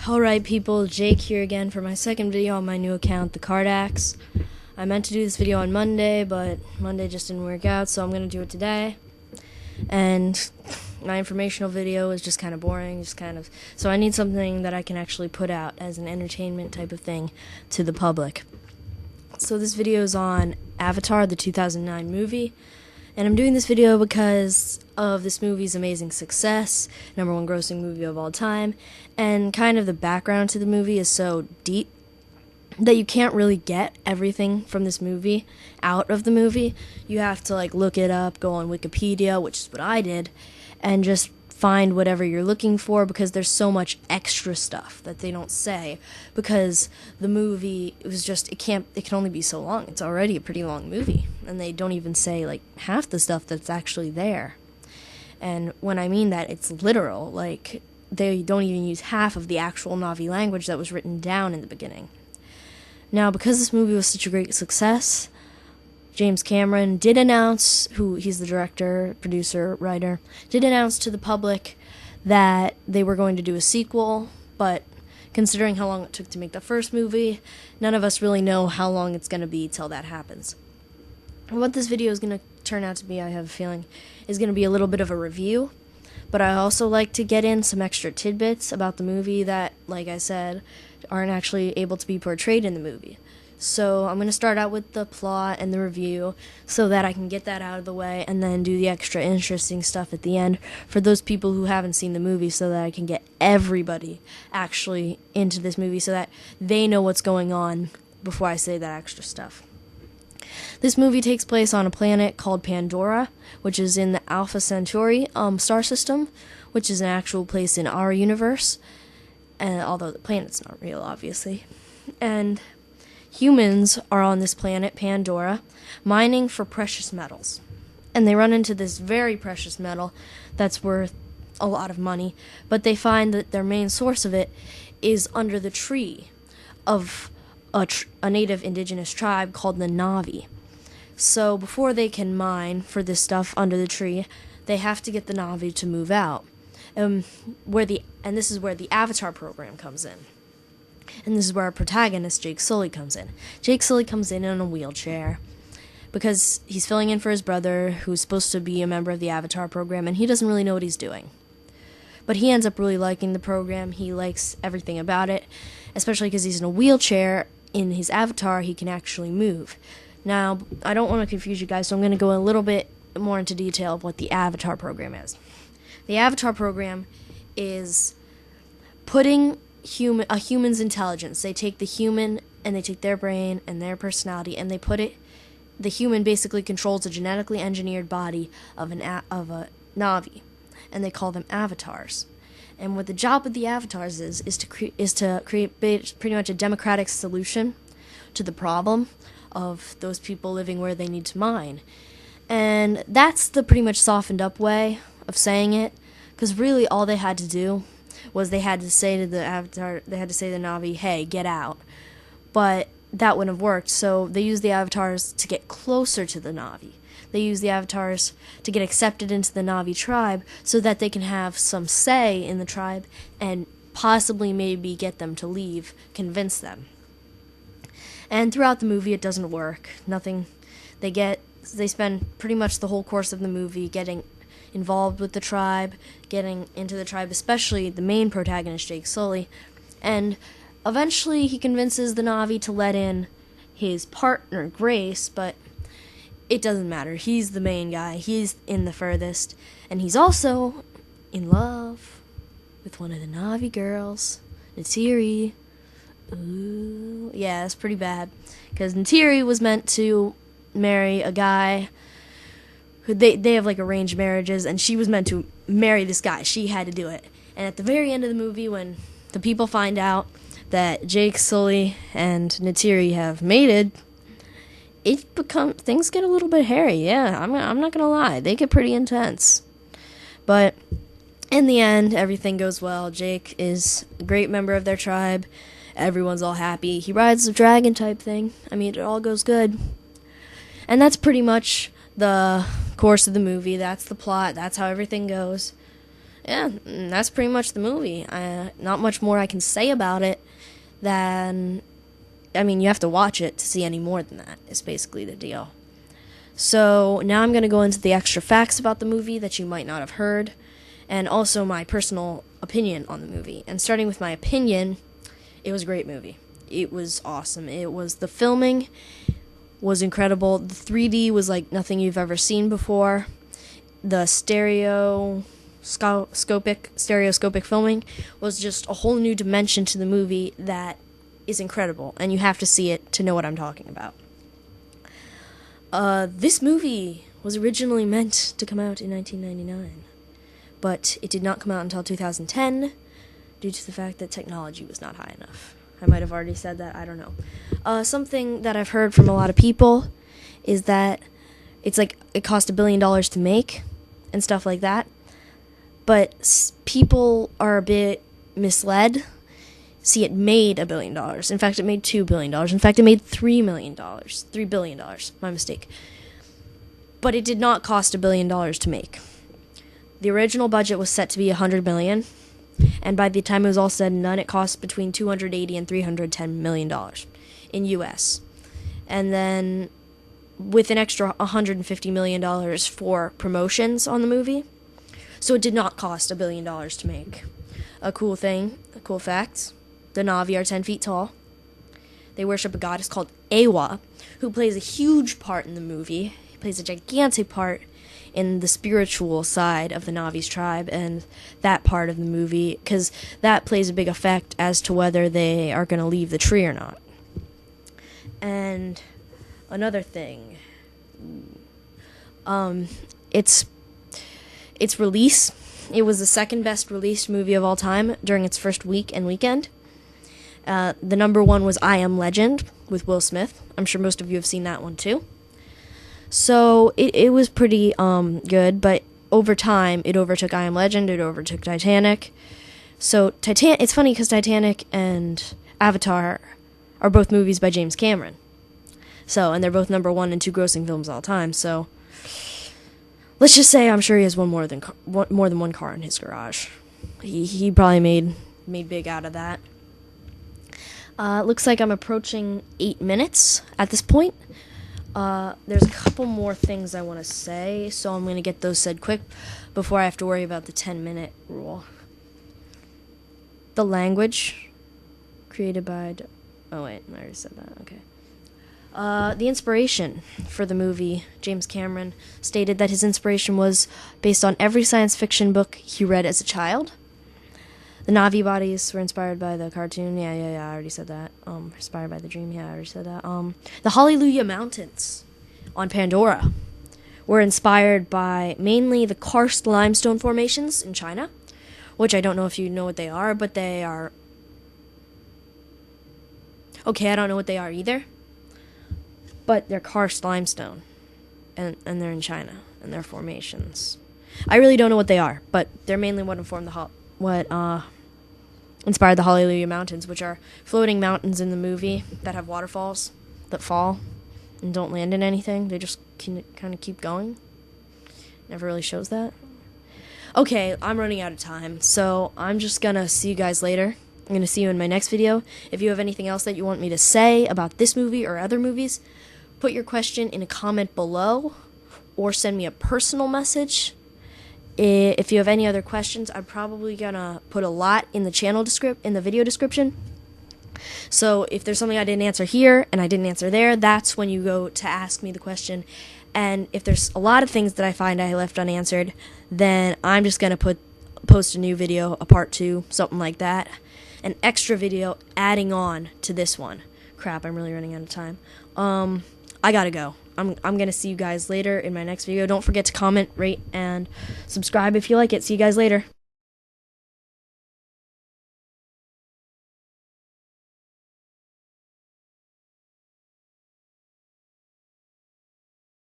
Alright people, Jake here again for my second video on my new account, TheKardax. I meant to do this video on Monday, but Monday just didn't work out, so I'm going to do it today. And my informational video is just kind of boring, so I need something that I can actually put out as an entertainment type of thing to the public. So this video is on Avatar, the 2009 movie. And I'm doing this video because of this movie's amazing success, #1 grossing movie of all time, and kind of the background to the movie is so deep that you can't really get everything from this movie out of the movie. You have to look it up, go on Wikipedia, which is what I did, and just find whatever you're looking for, because there's so much extra stuff that they don't say, because the movie it can only be so long. It's already a pretty long movie, and they don't even say half the stuff that's actually there. And when I mean that, it's literal. They don't even use half of the actual Na'vi language that was written down in the beginning. Now, because this movie was such a great success, James Cameron did announce, he's the director, producer, writer, did announce to the public that they were going to do a sequel, but considering how long it took to make the first movie, none of us really know how long it's going to be till that happens. What this video is going to turn out to be, I have a feeling, is going to be a little bit of a review, but I also like to get in some extra tidbits about the movie that, like I said, aren't actually able to be portrayed in the movie. So I'm going to start out with the plot and the review so that I can get that out of the way and then do the extra interesting stuff at the end for those people who haven't seen the movie, so that I can get everybody actually into this movie so that they know what's going on before I say that extra stuff. This movie takes place on a planet called Pandora, which is in the Alpha Centauri star system, which is an actual place in our universe, and although the planet's not real, obviously. And humans are on this planet, Pandora, mining for precious metals. And they run into this very precious metal that's worth a lot of money, but they find that their main source of it is under the tree of a native indigenous tribe called the Na'vi. So before they can mine for this stuff under the tree, they have to get the Na'vi to move out. And this is where the Avatar program comes in. And this is where our protagonist, Jake Sully, comes in. Jake Sully comes in a wheelchair because he's filling in for his brother, who's supposed to be a member of the Avatar program, and he doesn't really know what he's doing. But he ends up really liking the program. He likes everything about it, especially because he's in a wheelchair. In his avatar, he can actually move. Now, I don't want to confuse you guys, so I'm going to go a little bit more into detail of what the Avatar program is. The Avatar program is putting a human's intelligence. They take the human and they take their brain and their personality and they put it. The human basically controls a genetically engineered body of a Na'vi, and they call them avatars. And what the job of the avatars is to create pretty much a democratic solution to the problem of those people living where they need to mine. And that's the pretty much softened up way of saying it, because really all they had to do was they had to say to the avatar, they had to say to the Na'vi, hey, get out. But that wouldn't have worked, so they used the avatars to get closer to the Na'vi. They use the avatars to get accepted into the Na'vi tribe so that they can have some say in the tribe and possibly maybe get them to leave, convince them. And throughout the movie, it doesn't work. They spend pretty much the whole course of the movie getting involved with the tribe, getting into the tribe, especially the main protagonist, Jake Sully, and eventually he convinces the Na'vi to let in his partner, Grace, but it doesn't matter. He's the main guy. He's in the furthest, and he's also in love with one of the Na'vi girls, Neytiri. Ooh, yeah, that's pretty bad, because Neytiri was meant to marry a guy who they have arranged marriages, and she was meant to marry this guy. She had to do it. And at the very end of the movie, when the people find out that Jake Sully and Neytiri have mated, things get a little bit hairy. Yeah, I'm not gonna lie, they get pretty intense. But in the end, everything goes well. Jake is a great member of their tribe. Everyone's all happy. He rides a dragon type thing. I mean, it all goes good. And that's pretty much the course of the movie. That's the plot. That's how everything goes. yeah, that's pretty much the movie. Not much more I can say about it than, I mean, you have to watch it to see any more than that, is basically the deal. So now I'm going to go into the extra facts about the movie that you might not have heard, and also my personal opinion on the movie. And starting with my opinion, it was a great movie. It was awesome. The filming was incredible. The 3D was like nothing you've ever seen before. The stereoscopic filming was just a whole new dimension to the movie that is incredible, and you have to see it to know what I'm talking about. This movie was originally meant to come out in 1999, but it did not come out until 2010 due to the fact that technology was not high enough. I might have already said that, I don't know. Something that I've heard from a lot of people is that it's like it cost $1 billion to make and stuff like that, but people are a bit misled. See, it made $1 billion. In fact, it made $2 billion. In fact, it made $3 billion. My mistake. But it did not cost $1 billion to make. The original budget was set to be $100 million, and by the time it was all said and done, it cost between $280 and $310 million in U.S. And then with an extra $150 million for promotions on the movie, so it did not cost $1 billion to make. A cool fact. The Na'vi are 10 feet tall. They worship a goddess called Awa, who plays a huge part in the movie. He plays a gigantic part in the spiritual side of the Na'vi's tribe and that part of the movie, because that plays a big effect as to whether they are going to leave the tree or not. And another thing, its release, it was the second best released movie of all time during its first week and weekend. The number one was I Am Legend with Will Smith. I'm sure most of you have seen that one too. So it was pretty good, but over time it overtook I Am Legend, it overtook Titanic. So it's funny because Titanic and Avatar are both movies by James Cameron. So, and they're both number 1 and 2 grossing films all time. So let's just say I'm sure he has more than one car in his garage. He probably made big out of that. Looks like I'm approaching 8 minutes at this point. There's a couple more things I want to say, so I'm going to get those said quick before I have to worry about the 10-minute rule. The language created by... Oh, wait, I already said that. Okay. The inspiration for the movie, James Cameron stated that his inspiration was based on every science fiction book he read as a child. The Na'vi bodies were inspired by the cartoon. Yeah, I already said that. Inspired by the dream. Yeah, I already said that. The Hallelujah Mountains on Pandora were inspired by mainly the karst limestone formations in China, which I don't know if you know what they are, but they are... Okay, I don't know what they are either, but they're karst limestone, and they're in China, and they're formations. I really don't know what they are, but they're mainly what informed inspired the Hallelujah Mountains, which are floating mountains in the movie that have waterfalls that fall and don't land in anything. They just kind of keep going. Never really shows that. Okay, I'm running out of time, so I'm just gonna see you guys later. I'm gonna see you in my next video. If you have anything else that you want me to say about this movie or other movies, put your question in a comment below or send me a personal message. If you have any other questions, I'm probably gonna put a lot in the video description. So if there's something I didn't answer here and I didn't answer there, that's when you go to ask me the question. And if there's a lot of things that I find I left unanswered, then I'm just gonna post a new video, a part 2, something like that. An extra video adding on to this one. Crap, I'm really running out of time. I gotta go. I'm gonna see you guys later in my next video. Don't forget to comment, rate, and subscribe if you like it. See you guys later.